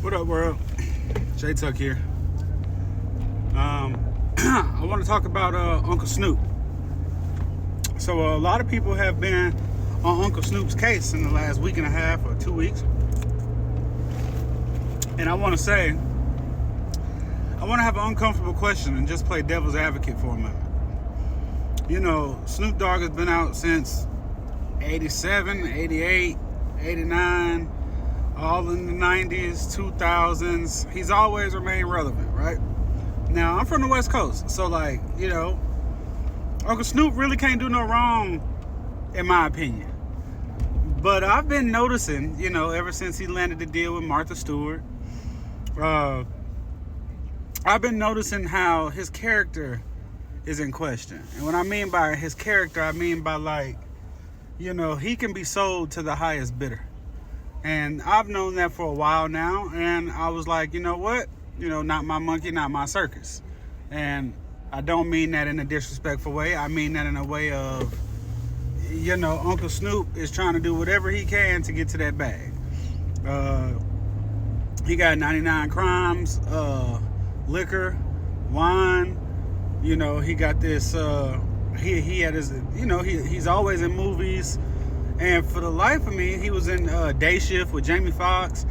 What up, world? J Tuck here. I want to talk about Uncle Snoop. So a lot of people have been on Uncle Snoop's case in the last week and a half or 2 weeks. And I want to say, I want to have an uncomfortable question and just play devil's advocate for a minute. You know, Snoop Dogg has been out since 87, 88, 89, all in the 90s, 2000s. He's always remained relevant, right? Now, I'm from the West Coast, so like, you know, Uncle Snoop really can't do no wrong, in my opinion. But I've been noticing, you know, ever since he landed the deal with Martha Stewart, I've been noticing how his character is in question. And what I mean by his character, I mean by, like, you know, he can be sold to the highest bidder. And I've known that for a while now, and I was like, you know what? You know, not my monkey, not my circus. And I don't mean that in a disrespectful way. I mean that in a way of, you know, Uncle Snoop is trying to do whatever he can to get to that bag. He got 99 crimes, liquor, wine. You know, he got this, he had his, you know, he's always in movies. And for the life of me, he was in Day Shift with Jamie Foxx.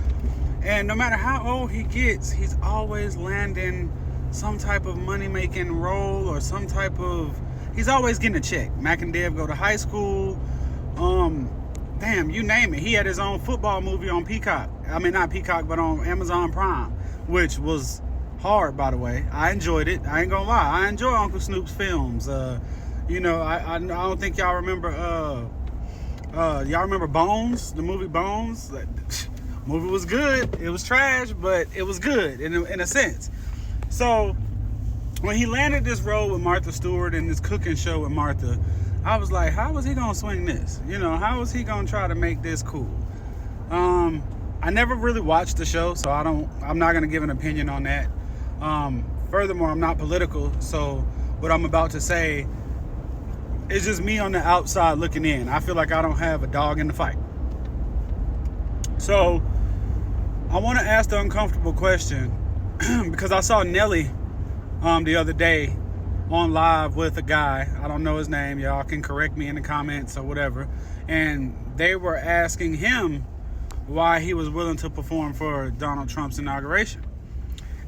And no matter how old he gets, he's always landing some type of money-making role or some type of... He's always getting a check. Mac and Dev go to high school. Damn, you name it. He had his own football movie on Peacock. I mean, not Peacock, but on Amazon Prime, which was hard, by the way. I enjoyed it. I ain't gonna lie. I enjoy Uncle Snoop's films. You know, I don't think y'all remember... y'all remember Bones? The movie Bones? Movie was good. It was trash, but it was good in a sense. So when he landed this role with Martha Stewart and this cooking show with Martha, I was like, how is he gonna swing this? You know, how is he gonna try to make this cool? I never really watched the show, so I'm not gonna give an opinion on that. Furthermore, I'm not political, so what I'm about to say is just me on the outside looking in. I feel like I don't have a dog in the fight. So I want to ask the uncomfortable question because I saw Nelly the other day on live with a guy. I don't know his name. Y'all can correct me in the comments or whatever. And they were asking him why he was willing to perform for Donald Trump's inauguration.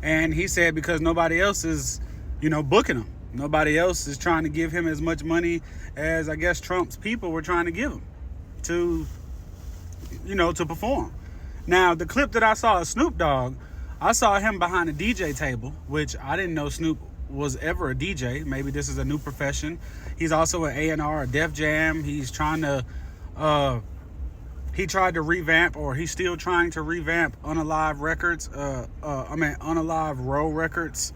And he said because nobody else is, you know, booking him. Nobody else is trying to give him as much money as I guess Trump's people were trying to give him to, you know, to perform. Now, the clip that I saw of Snoop Dogg, I saw him behind a DJ table, which I didn't know Snoop was ever a DJ. Maybe this is a new profession. He's also an A&R, a Def Jam. He's trying to, he tried to revamp, or he's still trying to revamp Unalive Records. Unalive Row Records.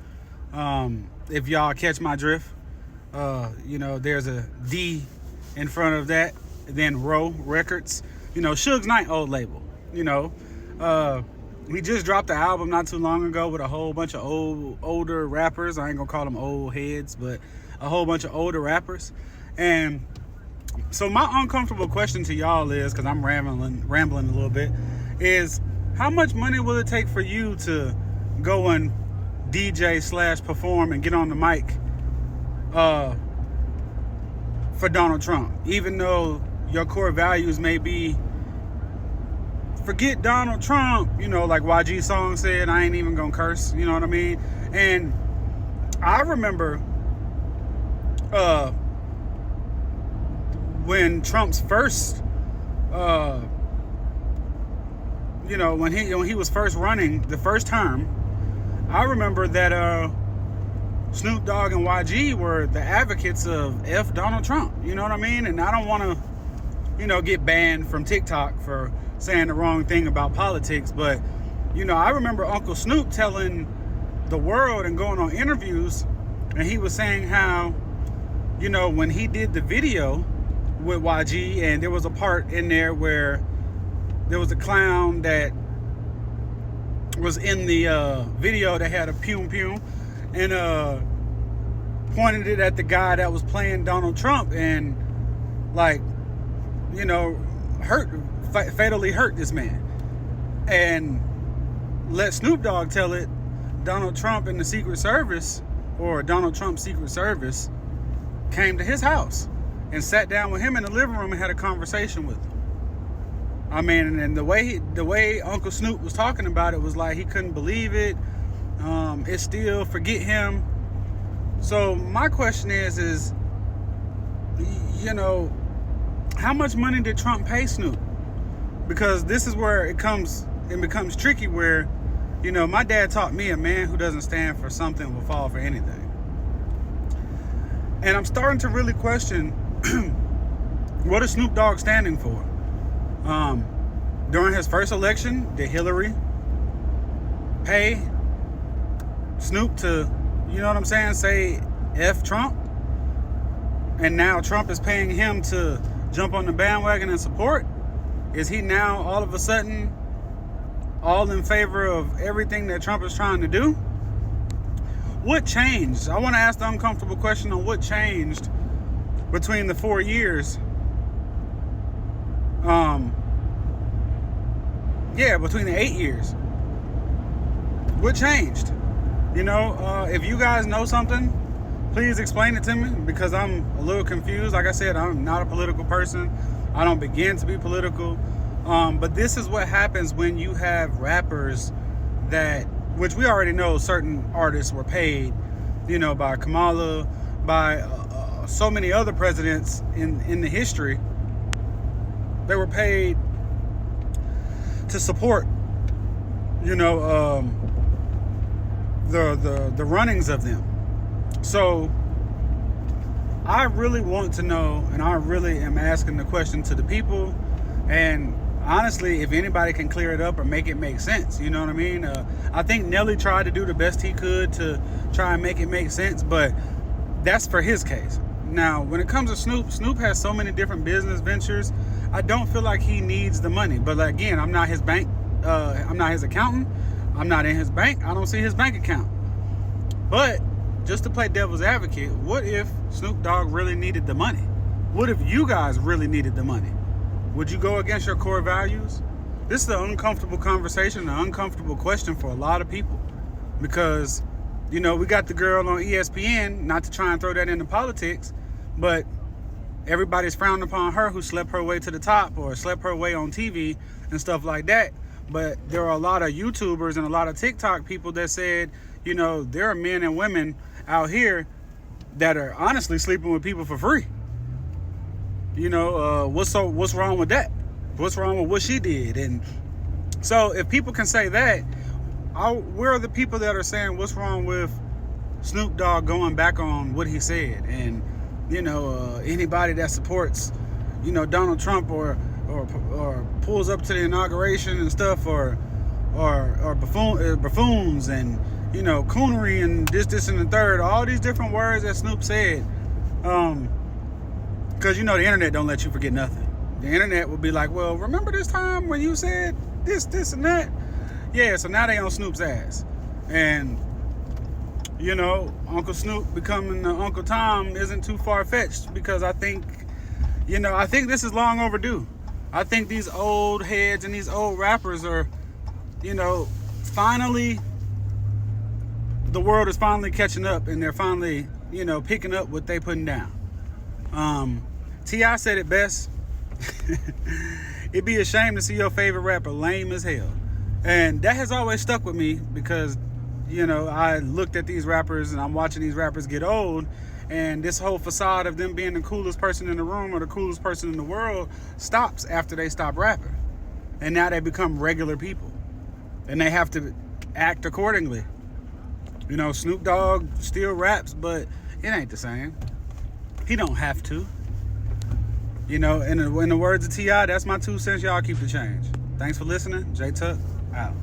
If y'all catch my drift, you know, there's a D in front of that, then Row Records. You know, Suge Knight old label. You know, we just dropped the album not too long ago with a whole bunch of older rappers. I ain't gonna call them old heads, but a whole bunch of older rappers. And so my uncomfortable question to y'all is, because I'm rambling a little bit, is how much money will it take for you to go and DJ / perform and get on the mic for Donald Trump, even though your core values may be forget Donald Trump, you know, like YG song said, I ain't even gonna curse, you know what I mean? And I remember when Trump's first you know, when he was first running the first term, I remember that Snoop Dogg and YG were the advocates of F Donald Trump. You know what I mean? And I don't want to, you know, get banned from TikTok for saying the wrong thing about politics. But, you know, I remember Uncle Snoop telling the world and going on interviews, and he was saying how, you know, when he did the video with YG, and there was a part in there where there was a clown that was in the video that had a pew pew and pointed it at the guy that was playing Donald Trump and, like, you know, fatally hurt this man. And let Snoop Dogg tell it, Donald Trump and the Secret Service, or Donald Trump's Secret Service, came to his house and sat down with him in the living room and had a conversation with him. I mean, and the way Uncle Snoop was talking about it was like he couldn't believe it. It still forget him. So my question is, you know, how much money did Trump pay Snoop? Because this is where it becomes tricky, where, you know, my dad taught me a man who doesn't stand for something will fall for anything. And I'm starting to really question what is Snoop Dogg standing for? During his first election, did Hillary pay Snoop to, you know what I'm saying, say F Trump? And now Trump is paying him to jump on the bandwagon and support? Is he now all of a sudden all in favor of everything that Trump is trying to do? What changed? I want to ask the uncomfortable question on what changed between the 4 years. Between the 8 years. What changed? You know, if you guys know something, please explain it to me, because I'm a little confused. Like I said, I'm not a political person. I don't begin to be political. But this is what happens when you have rappers that, which we already know certain artists were paid, you know, by Kamala, by so many other presidents in the history. They were paid to support, you know, the runnings of them. So I really want to know, and I really am asking the question to the people, and honestly, if anybody can clear it up or make it make sense, you know what I mean? I think Nelly tried to do the best he could to try and make it make sense, but that's for his case. Now, when it comes to Snoop has so many different business ventures. I don't feel like he needs the money. But again, I'm not his bank. I'm not his accountant. I'm not in his bank. I don't see his bank account. But just to play devil's advocate, what if Snoop Dogg really needed the money? What if you guys really needed the money? Would you go against your core values? This is an uncomfortable conversation, an uncomfortable question for a lot of people. Because, you know, we got the girl on ESPN, not to try and throw that into politics, but everybody's frowned upon her who slept her way to the top or slept her way on TV and stuff like that. But there are a lot of YouTubers and a lot of TikTok people that said, you know, there are men and women out here that are honestly sleeping with people for free. You know, what's wrong with that? What's wrong with what she did? And so if people can say that, where are the people that are saying what's wrong with Snoop Dogg going back on what he said? And, you know, anybody that supports, you know, Donald Trump or pulls up to the inauguration and stuff, or buffoons and, you know, coonery and this and the third, all these different words that Snoop said. Because, you know, the internet don't let you forget nothing. The internet will be like, well, remember this time when you said this and that? Yeah, so now they on Snoop's ass. And, you know, Uncle Snoop becoming Uncle Tom isn't too far-fetched, because I think this is long overdue. I think these old heads and these old rappers are, you know, finally, the world is finally catching up, and they're finally, you know, picking up what they putting down. T.I. said it best. It'd be a shame to see your favorite rapper lame as hell. And that has always stuck with me, because, you know, I looked at these rappers and I'm watching these rappers get old, and this whole facade of them being the coolest person in the room or the coolest person in the world stops after they stop rapping. And now they become regular people, and they have to act accordingly. You know, Snoop Dogg still raps, but it ain't the same. He don't have to. You know, in the words of T.I., that's my 2 cents. Y'all keep the change. Thanks for listening. J Tuck, out.